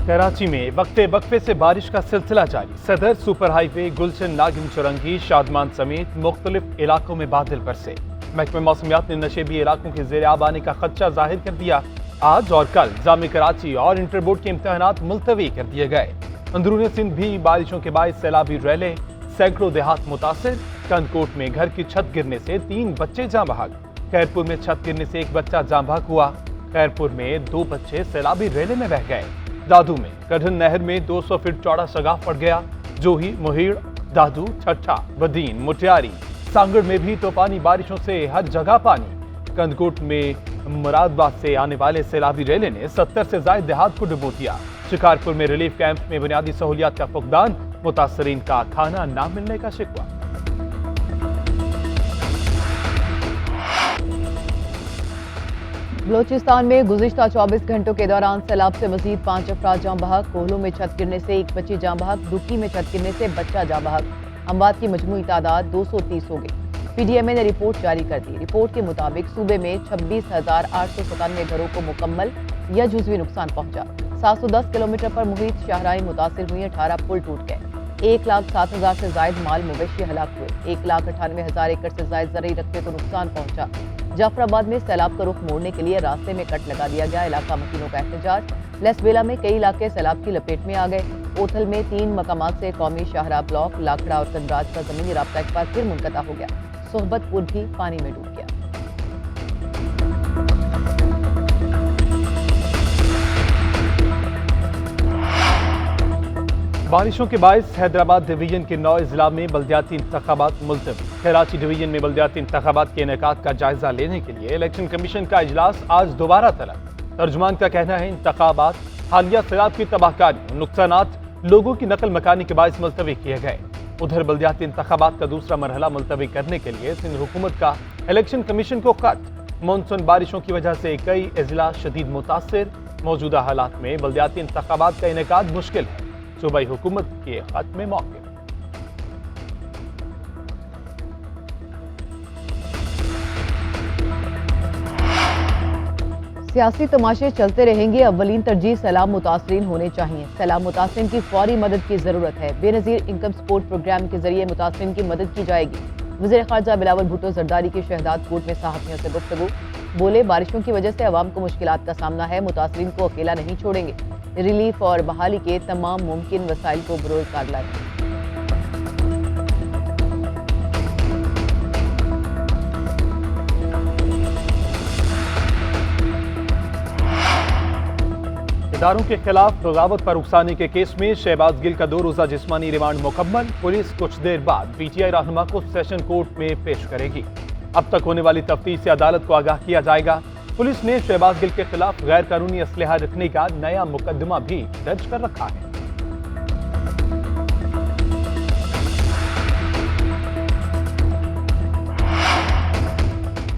कराची में वक्फे वक्फे से बारिश का सिलसिला जारी। सदर सुपर हाईवे, गुलशन, नागिन चुरंगी, शादमान समेत मुख्तलिफ इलाकों में बादल बरसे। महकमे मौसमियात ने नशेबी इलाकों के जेर आब आने का खदशा जाहिर कर दिया। आज और कल जामे कराची और इंटर बोर्ड के इम्तहानात मुलतवी कर दिए गए। अंदरूनी सिंध भी बारिशों के बाद सैलाबी रैले, सैकड़ों देहात मुतासिर। कंदकोट में घर की छत गिरने से 3 बच्चे जाँ बहक। खैरपुर में छत गिरने से 1 बच्चा जाँ बहक हुआ। खैरपुर में 2 बच्चे सैलाबी रैले में बह गए। दादू में कढ़न नहर में 200 फीट चौड़ा सगाफ पड़ गया। जोही, मुहीड़, दादू, छठा, बदीन, मुटियारी, सांगड़ में भी तूफानी बारिशों से हर जगह पानी। कंदकोट में मुरादाबाद से आने वाले सैलाबी रैले ने 70 से ज्यादा देहात को डुबो दिया। शिकारपुर में रिलीफ कैंप में बुनियादी सहूलियात का फुकदान, मुतासरीन का खाना ना मिलने का शिकवा। बलोचिस्तान में गुज़िश्ता 24 घंटों के दौरान सैलाब से मजीद 5 अफराद जाँ बहक। कोहलों में छत गिरने से 1 बच्ची जाँ बहक। दुकी में छत गिरने से बच्चा जाँ बहक। अमवात की मजमूई तादाद 230 हो गई। पीडीएमए ने रिपोर्ट जारी कर दी। रिपोर्ट के मुताबिक सूबे में 26,897 घरों को मुकम्मल या जुज़वी नुकसान पहुंचा। 710 किलोमीटर पर मुहित शाहराएं मुतासिर हुई। 18 पुल टूट गए। 1,07,000 से जायद माल मवेशी हलाक हुए। 1,98,000 एकड़ से जायद ज़रई रकबे को नुकसान पहुंचा। जाफराबाद में सैलाब का रुख मोड़ने के लिए रास्ते में कट लगा दिया गया। इलाका मकीनों का एहतजाज। लेसबेला में कई इलाके सैलाब की लपेट में आ गए। ओथल में 3 मकामात से कौमी शाहराह ब्लॉक, लाखड़ा और कंदराज का जमीनी राब्ता एक बार फिर मुनक़ता हो गया। सोहबतपुर भी पानी में डूब गया। बारिशों के बायस हैदराबाद डिवीजन के 9 जिला में बल्दियाती इंतखाबात मुलतवी। कराची डिवीजन में बल्दियाती इंतखाबात के इनेकाद का जायजा लेने के लिए इलेक्शन कमीशन का इजलास आज दोबारा तलब। तर्जुमान का कहना है इंतखाबात हालिया सैलाब की तबाहकारी और नुकसानात लोगों की नकल मकानी के बायस मुलतवी किए गए। उधर बल्दियाती इंतखाबात का दूसरा मरहला मुलतवी करने के लिए सिंध हुकूमत का इलेक्शन कमीशन को खत। मानसून बारिशों की वजह से कई अजला शदीद मुतासिर। मौजूदा हालात में बल्दियाती इंतखाबात का इनेकाद मुश्किल है। सूबाई हुकूमत के खत में मौके। सियासी तमाशे चलते रहेंगे। अव्वलीन तरजीह सैलाब मुतासरीन होने चाहिए। सैलाब मुतासरीन की फौरी मदद की जरूरत है। बेनजीर इनकम सपोर्ट प्रोग्राम के जरिए मुतासरीन की मदद की जाएगी। वज़ीर ख़ारजा बिलावल भुट्टो जरदारी की शहदाद कोट में सहाफ़ियों से गुफ्तगू। बोले, बारिशों की वजह से अवाम को मुश्किलात का सामना है। मुतासरीन को अकेला नहीं छोड़ेंगे। रिलीफ और बहाली के तमाम मुमकिन वसाइल को बरोज़गार लाएं। इदारों के खिलाफ बगावत पर उकसाने के केस में शहबाज गिल का 2 रोजा जिस्मानी रिमांड मुकम्मल। पुलिस कुछ देर बाद पीटीआई रहनुमा को सेशन कोर्ट में पेश करेगी। अब तक होने वाली तफ्तीश से अदालत को आगाह किया जाएगा। पुलिस ने शहबाज गिल के खिलाफ गैर कानूनी असलहा रखने का नया मुकदमा भी दर्ज कर रखा है।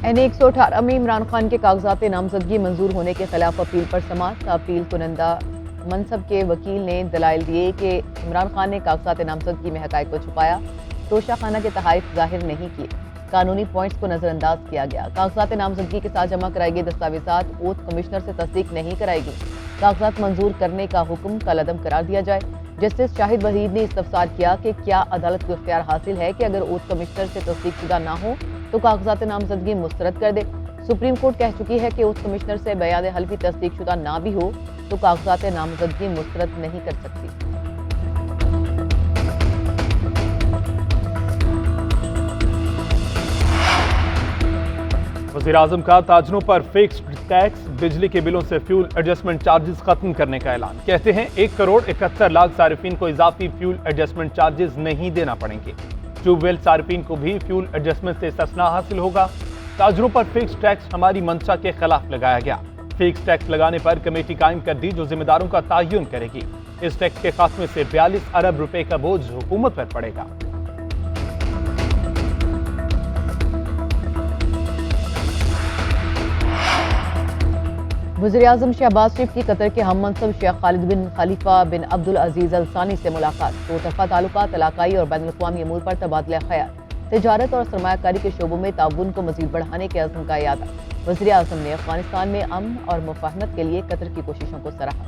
NA 118 में इमरान खान के कागजात नामजदगी मंजूर होने के खिलाफ अपील पर समाअत। अपील कुनंदा मनसब के वकील ने दलाइल दिए कि इमरान खान ने कागजात नामजदगी में हकायक को छुपाया, तोशाखाना के तहाइफ जाहिर नहीं किए, कानूनी पॉइंट्स को नजरअंदाज किया गया। कागजात नामजदगी के साथ जमा कराई गई दस्तावेजात ओथ कमिश्नर से तस्दीक नहीं कराएगी। कागजात मंजूर करने का हुक्म कल अदम करार दिया जाए। जस्टिस शाहिद वहीद ने इस्तफसार किया कि क्या अदालत को इख्तियार हासिल है कि अगर ओथ कमिश्नर से तस्दीक शुदा ना हो तो कागजात नामजदगी मुस्तरद कर दे। सुप्रीम कोर्ट कह चुकी है कि ओथ कमिश्नर से बयान हल्फी तस्दीक शुदा ना भी हो तो कागजात नामजदगी मुस्तरद नहीं कर सकती। वज़ीर आज़म का ताजरों पर फिक्स्ड टैक्स, बिजली के बिलों से फ्यूल एडजस्टमेंट चार्जेस खत्म करने का ऐलान। कहते हैं 1,71,00,000 सारिफीन को इजाफी फ्यूल एडजस्टमेंट चार्जेस नहीं देना पड़ेंगे। ट्यूबवेल सारिफीन को भी फ्यूल एडजस्टमेंट से इस्तिस्ना हासिल होगा। ताजरों पर फिक्स्ड टैक्स हमारी मंशा के खिलाफ लगाया गया। फिक्स्ड टैक्स लगाने पर कमेटी कायम कर दी जो जिम्मेदारों का तयन करेगी। इस टैक्स के खात्मे से 42 अरब रुपए का बोझ हुकूमत पर पड़ेगा। वज़ीर-ए-आज़म शहबाज शरीफ की कतर के हम मनसब शेख खालिद बिन खलीफा बिन अब्दुल अजीज अल सानी से मुलाकात। दो तरफा ताल्लुकात, इलाकाई और बैनुल अक़वामी अमूर पर तबादला ख्याल, तिजारत और सरमायाकारी के शोबों में ताउन को मज़ीद बढ़ाने के अज़्म का यादा। वज़ीर-ए-आज़म ने अफगानिस्तान में अमन और मुफाहमत के लिए कतर की कोशिशों को सराहा।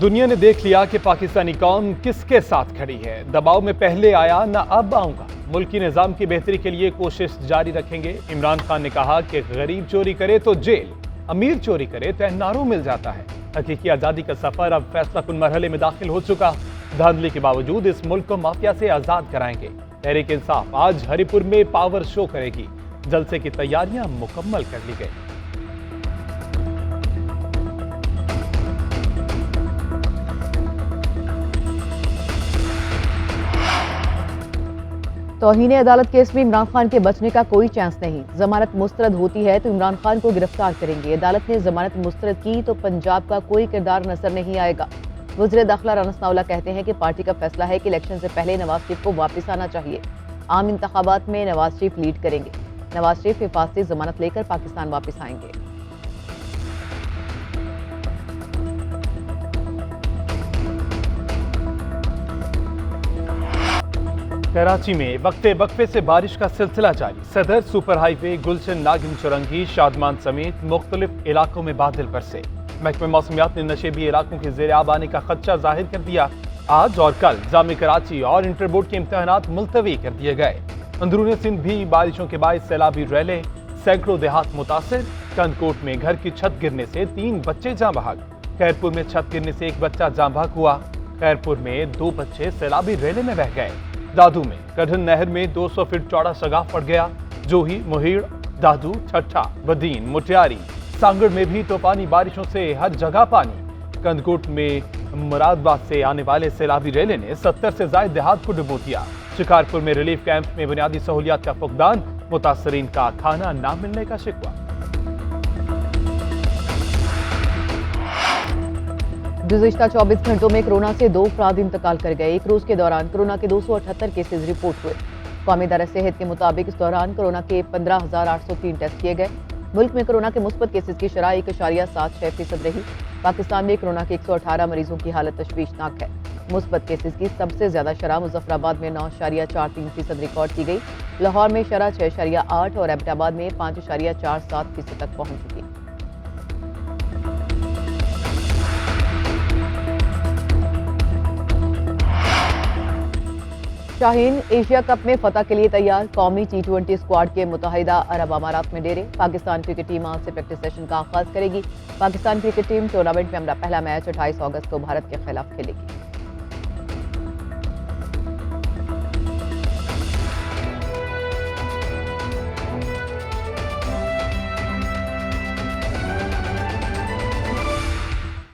दुनिया ने देख लिया कि पाकिस्तानी कौम किसके साथ खड़ी है। दबाव में पहले आया ना अब आऊंगा। मुल्की निजाम की बेहतरी के लिए कोशिश जारी रखेंगे। इमरान खान ने कहा कि गरीब चोरी करे तो जेल, अमीर चोरी करे तो एनआरओ मिल जाता है। हकीकी आजादी का सफर अब फैसला कुन मरहले में दाखिल हो चुका। धांधली के बावजूद इस मुल्क को माफिया से आजाद कराएंगे। तहरीक इंसाफ आज हरिपुर में पावर शो करेगी। जलसे की तैयारियां मुकम्मल कर ली गई। तौहीन अदालत केस में इमरान खान के बचने का कोई चांस नहीं। जमानत मुस्तरद होती है तो इमरान खान को गिरफ्तार करेंगे। अदालत ने जमानत मुस्तरद की तो पंजाब का कोई किरदार नजर नहीं आएगा। वज़ीर दाखिला राना सनाउल्लाह कहते हैं कि पार्टी का फैसला है कि इलेक्शन से पहले नवाज शरीफ को वापस आना चाहिए। आम इंतखाबात में नवाज शरीफ लीड करेंगे। नवाज शरीफ हिफाजती जमानत लेकर पाकिस्तान वापस आएंगे। कराची में वक्ते वक्फे से बारिश का सिलसिला जारी। सदर सुपर हाईवे, गुलशन नागिन चुरंगी, शादमान समेत मुख्तलिफ इलाकों में बादल बरसे। महकमे मौसमियात ने नशेबी इलाकों के ज़ेर आब आने का खदशा जाहिर कर दिया। आज और कल जामे कराची और इंटर बोर्ड के इम्तहानात मुलतवी कर दिए गए। अंदरूनी सिंध भी बारिशों के बाद सैलाबी रैले, सैकड़ों देहात मुतासर। कंदकोट में घर की छत गिरने से 3 बच्चे जाँ बहक। खैरपुर में छत गिरने से 1 बच्चा जाँ बहक हुआ। खैरपुर में 2 बच्चे सैलाबी रैले में बह गए। दादू में कढ़न नहर में 200 फीट चौड़ा सगाफ पड़ गया। जोही, मुहीड़, दादू, छठा, बदीन, मुटियारी, सांगड़ में भी तूफानी बारिशों से हर जगह पानी। कंदकोट में मुरादाबाद से आने वाले सैलाबी रैले ने 70 से ज्यादा देहात को डुबो दिया। शिकारपुर में रिलीफ कैंप में बुनियादी सहूलियात का फुकदान, मुतासरीन का खाना ना मिलने का शिकवा। गुज़िश्ता 24 घंटों में कोरोना से 2 अफराद इंतकाल कर गए। एक रोज के दौरान कोरोना के 278 केसेज रिपोर्ट हुए। कौमी इदारा सेहत के मुताबिक इस दौरान कोरोना के 15,803 टेस्ट किए गए। मुल्क में कोरोना के मुस्बत केसेज की शरह 1.76% रही। पाकिस्तान में कोरोना के 118 मरीजों की हालत तशवीशनाक है। मुस्बत केसेज की सबसे ज्यादा शरह मुजफ्फराबाद में 9.43% रिकॉर्ड की गई। लाहौर में शरह 6.8 और एबटाबाद में 5.47% तक पहुंच चुकी। शाहीन एशिया कप में फतह के लिए तैयार। कौमी T20 स्क्वाड के मुत्तहिदा अरब अमारात में डेरे। पाकिस्तान क्रिकेट टीम आज से प्रैक्टिस सेशन का आगाज करेगी। पाकिस्तान क्रिकेट टीम टूर्नामेंट में अपना पहला मैच 28 अगस्त को भारत के खिलाफ खेलेगी।